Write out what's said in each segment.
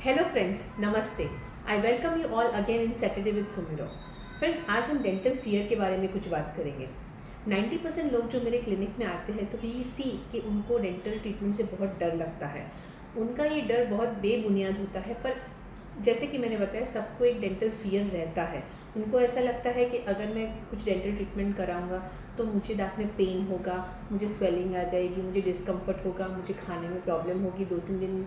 Hello friends, नमस्ते। I welcome you all again in Saturday with Sumiro. Friends, आज हम dental fear के बारे में कुछ बात करेंगे। 90% लोग जो मेरे क्लिनिक में आते हैं तो वी सी कि उनको डेंटल ट्रीटमेंट से बहुत डर लगता है। उनका ये डर बहुत बेबुनियाद होता है, पर जैसे कि मैंने बताया, सबको एक डेंटल फियर रहता है। उनको ऐसा लगता है कि अगर मैं कुछ डेंटल ट्रीटमेंट कराऊंगा तो मुझे दांत में पेन होगा, मुझे स्वेलिंग आ जाएगी, मुझे डिस्कम्फर्ट होगा, मुझे खाने में प्रॉब्लम होगी, 2-3 दिन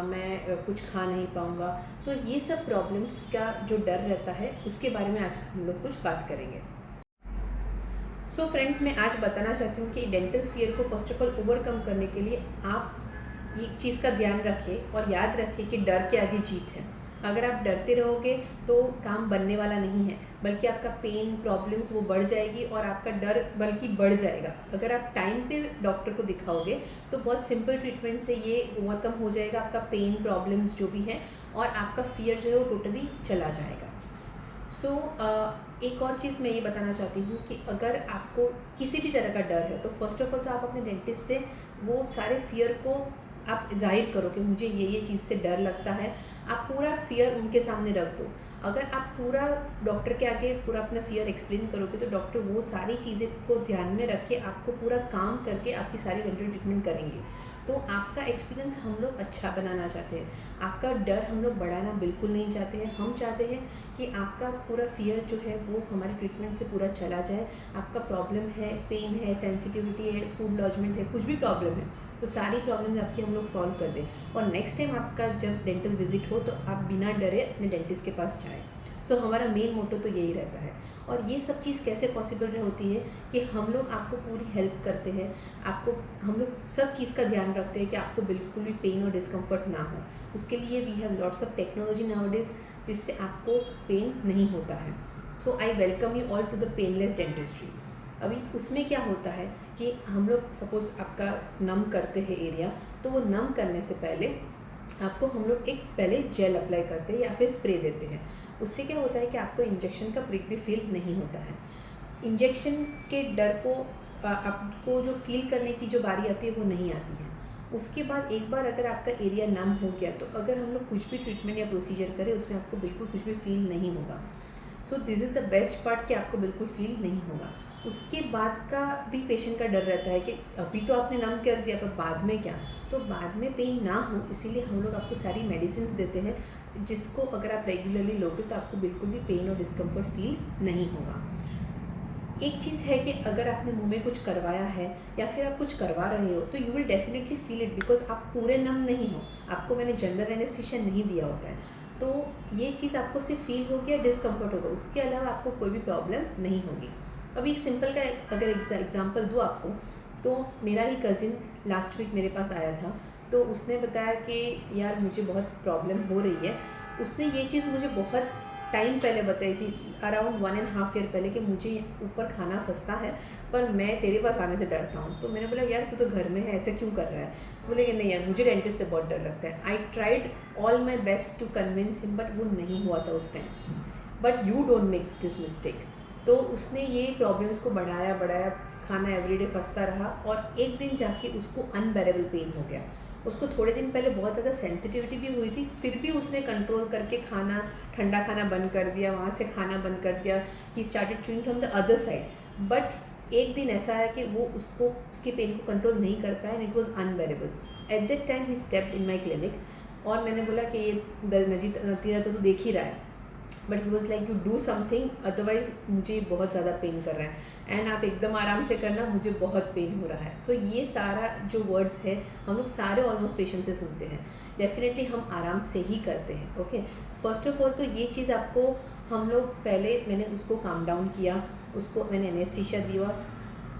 मैं कुछ खा नहीं पाऊँगा। तो ये सब प्रॉब्लम्स का जो डर रहता है उसके बारे में आज हम लोग कुछ बात करेंगे। सो फ्रेंड्स, मैं आज बताना चाहती हूँ कि डेंटल फियर को फर्स्ट ऑफ ऑल ओवरकम करने के लिए आप ये चीज़ का ध्यान रखें और याद रखें कि डर के आगे जीत है। अगर आप डरते रहोगे तो काम बनने वाला नहीं है, बल्कि आपका पेन प्रॉब्लम्स वो बढ़ जाएगी और आपका डर बल्कि बढ़ जाएगा। अगर आप टाइम पे डॉक्टर को दिखाओगे तो बहुत सिंपल ट्रीटमेंट से ये ओवरकम हो जाएगा, आपका पेन प्रॉब्लम्स जो भी है, और आपका फियर जो है वो टोटली चला जाएगा। एक और चीज़ मैं ये बताना चाहती हूँ कि अगर आपको किसी भी तरह का डर है तो फर्स्ट ऑफ ऑल तो आप अपने डेंटिस्ट से वो सारे फियर को आप जाहिर करो कि मुझे ये चीज़ से डर लगता है। आप पूरा फियर उनके सामने रख दो। अगर आप पूरा डॉक्टर के आगे पूरा अपना फियर एक्सप्लेन करोगे तो डॉक्टर वो सारी चीज़ें को ध्यान में रख के आपको पूरा काम करके आपकी सारी डेंटल ट्रीटमेंट करेंगे। तो आपका एक्सपीरियंस हम लोग अच्छा बनाना चाहते हैं, आपका डर हम लोग बढ़ाना बिल्कुल नहीं चाहते हैं। हम चाहते हैं कि आपका पूरा फियर जो है वो हमारी ट्रीटमेंट से पूरा चला जाए। आपका प्रॉब्लम है, पेन है, सेंसिटिविटी है, फूड लॉजमेंट है, कुछ भी प्रॉब्लम है तो सारी प्रॉब्लम्स आपकी हम लोग सॉल्व कर दें, और नेक्स्ट टाइम आपका जब डेंटल विजिट हो तो आप बिना डरे अपने डेंटिस्ट के पास जाएँ। हमारा मेन मोटो तो यही रहता है। और ये सब चीज़ कैसे पॉसिबल होती है कि हम लोग आपको पूरी हेल्प करते हैं, आपको हम लोग सब चीज़ का ध्यान रखते हैं कि आपको बिल्कुल भी पेन और डिस्कम्फर्ट ना हो। उसके लिए we have lots of technology nowadays जिससे आपको पेन नहीं होता है। I welcome you all to the painless dentistry. अभी उसमें क्या होता है कि हम लोग सपोज आपका नम करते हैं एरिया, तो वो नम करने से पहले आपको हम लोग एक पहले जेल अप्लाई करते हैं या फिर स्प्रे देते हैं। उससे क्या होता है कि आपको इंजेक्शन का प्रिक भी फील नहीं होता है। इंजेक्शन के डर को आपको जो फील करने की जो बारी आती है वो नहीं आती है। उसके बाद एक बार अगर आपका एरिया नम हो गया तो अगर हम लोग कुछ भी ट्रीटमेंट या प्रोसीजर करें उसमें आपको बिल्कुल कुछ भी फील नहीं होगा। This is the best part कि आपको बिल्कुल फील नहीं होगा। उसके बाद का भी पेशेंट का डर रहता है कि अभी तो आपने नम कर दिया पर बाद में क्या, तो बाद में पेन ना हो इसीलिए हम लोग आपको सारी मेडिसिन देते हैं जिसको अगर आप रेगुलरली लोगे तो आपको बिल्कुल भी पेन और डिस्कम्फर्ट फील नहीं होगा। एक चीज़ है कि अगर आपने मुंह में कुछ करवाया है या फिर आप कुछ करवा रहे हो तो you will definitely feel it, because आप पूरे नम नहीं हो, आपको मैंने जनरल एनेस्थीसिया नहीं दिया होता है। तो ये चीज़ आपको सिर्फ फील होगी या डिस्कम्फर्ट होगा, उसके अलावा आपको कोई भी प्रॉब्लम नहीं होगी। अभी एक सिंपल का अगर एग्जांपल दूँ आपको, तो मेरा ही कज़िन लास्ट वीक मेरे पास आया था, तो उसने बताया कि यार मुझे बहुत प्रॉब्लम हो रही है। उसने ये चीज़ मुझे बहुत टाइम पहले बताई थी, अराउंड 1.5 ईयर पहले, कि मुझे ऊपर खाना फंसता है पर मैं तेरे पास आने से डरता हूँ। तो मैंने बोला यार तू तो घर में है, ऐसे क्यों कर रहा है? बोले कि नहीं यार मुझे डेंटिस्ट से बहुत डर लगता है। I tried all my best to convince him, but वो नहीं हुआ था उस time. But you don't make this mistake. तो उसने ये प्रॉब्लम्स को बढ़ाया, खाना एवरीडे फंसता रहा और एक दिन जाके उसको अनबेरेबल पेन हो गया। उसको थोड़े दिन पहले बहुत ज़्यादा सेंसिटिविटी भी हुई थी, फिर भी उसने कंट्रोल करके खाना, ठंडा खाना बंद कर दिया, वहाँ से खाना बंद कर दिया। He started chewing from the other side, but एक दिन ऐसा है कि वो उसको उसकी पेन को कंट्रोल नहीं कर पाया and it was unbearable. At that time he stepped in my clinic और मैंने बोला कि ये नतीजा तो देख ही रहा है, but he was like you do something, otherwise मुझे बहुत ज़्यादा पेन कर रहा है एंड आप एकदम आराम से करना, मुझे बहुत पेन हो रहा है। ये सारा जो वर्ड्स है हम लोग सारे ऑलमोस्ट पेशेंट से सुनते हैं। डेफिनेटली हम आराम से ही करते हैं। ओके, फर्स्ट ऑफ ऑल तो ये चीज़ आपको हम लोग पहले मैंने उसको काम डाउन किया, उसको मैंने एनेस्थीसिया दिया,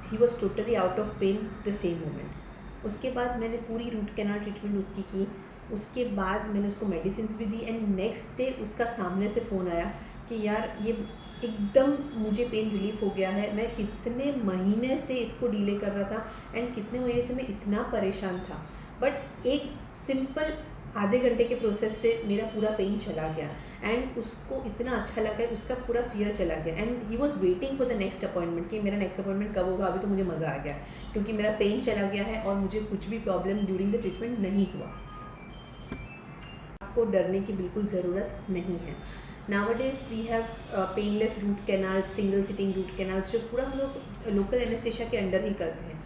he was totally out of pain the same moment. उसके बाद मैंने पूरी रूट कैनाल ट्रीटमेंट उसकी की। उसके बाद मैंने उसको मेडिसिन भी दी एंड नेक्स्ट डे उसका सामने से फ़ोन आया कि यार ये एकदम मुझे पेन रिलीफ हो गया है, मैं कितने महीने से इसको डीले कर रहा था एंड कितने महीने से मैं इतना परेशान था, बट एक सिंपल आधे घंटे के प्रोसेस से मेरा पूरा पेन चला गया एंड उसको इतना अच्छा लगा, उसका पूरा फियर चला गया and he was waiting for the next appointment कि मेरा नेक्स्ट अपॉइंटमेंट कब होगा। अभी तो मुझे मज़ा आ गया क्योंकि मेरा पेन चला गया है और मुझे कुछ भी प्रॉब्लम ड्यूरिंग द ट्रीटमेंट नहीं हुआ। आपको डरने की बिल्कुल ज़रूरत नहीं है। Nowadays we have painless root canal, single sitting root canals, जो पूरा हम लोग लोकल एनेस्थीसिया के अंडर ही करते हैं।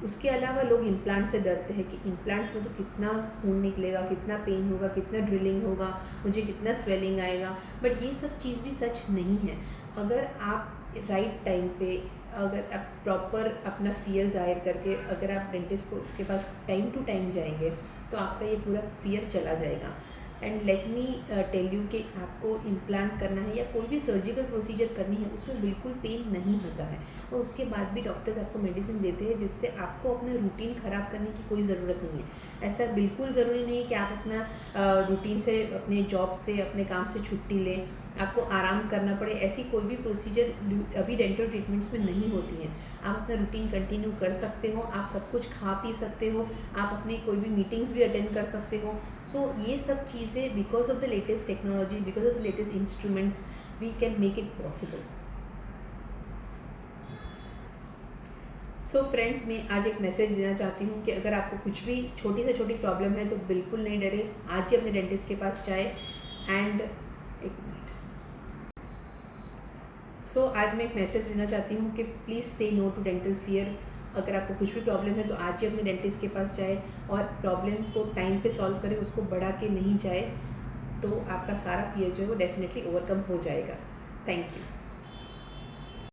उसके अलावा लोग इम्प्लांट से डरते हैं कि इम्प्लांट्स में तो कितना खून निकलेगा, कितना पेन होगा, कितना ड्रिलिंग होगा, मुझे कितना स्वेलिंग आएगा। बट ये सब चीज़ भी सच नहीं है। अगर आप राइट टाइम पे, अगर आप प्रॉपर अपना फियर ज़ाहिर करके अगर आप डेंटिस्ट को के पास टाइम टू टाइम जाएंगे तो आपका ये पूरा फियर चला जाएगा। And let me tell you कि आपको इम्प्लांट करना है या कोई भी सर्जिकल प्रोसीजर करनी है, उसमें बिल्कुल पेन नहीं होता है। और उसके बाद भी डॉक्टर्स आपको मेडिसिन देते हैं जिससे आपको अपना रूटीन ख़राब करने की कोई ज़रूरत नहीं है। ऐसा बिल्कुल ज़रूरी नहीं है कि आप अपना रूटीन से, अपने जॉब से, अपने काम से छुट्टी लें, आपको आराम करना पड़े। ऐसी कोई भी प्रोसीजर अभी डेंटल ट्रीटमेंट्स में नहीं होती हैं। आप अपना रूटीन कंटिन्यू कर सकते हो, आप सब कुछ खा पी सकते हो, आप अपनी कोई भी मीटिंग्स भी अटेंड कर सकते हो। सो ये सब चीज़ें because of the latest technology, because of the latest instruments, we can make it possible. So friends, मैं आज एक मैसेज देना चाहती हूँ कि अगर आपको कुछ भी छोटी से छोटी प्रॉब्लम है तो बिल्कुल नहीं डरे, आज ही अपने डेंटिस्ट के पास जाए। एंड एक मिनट, आज मैं एक मैसेज देना चाहती हूँ कि प्लीज़ से नो टू डेंटल फियर। अगर आपको कुछ भी प्रॉब्लम है तो आज ही अपने डेंटिस्ट के पास जाए और प्रॉब्लम को टाइम पे सॉल्व करें, उसको बढ़ा के नहीं जाए, तो आपका सारा फियर जो है वो डेफिनेटली ओवरकम हो जाएगा। Thank you.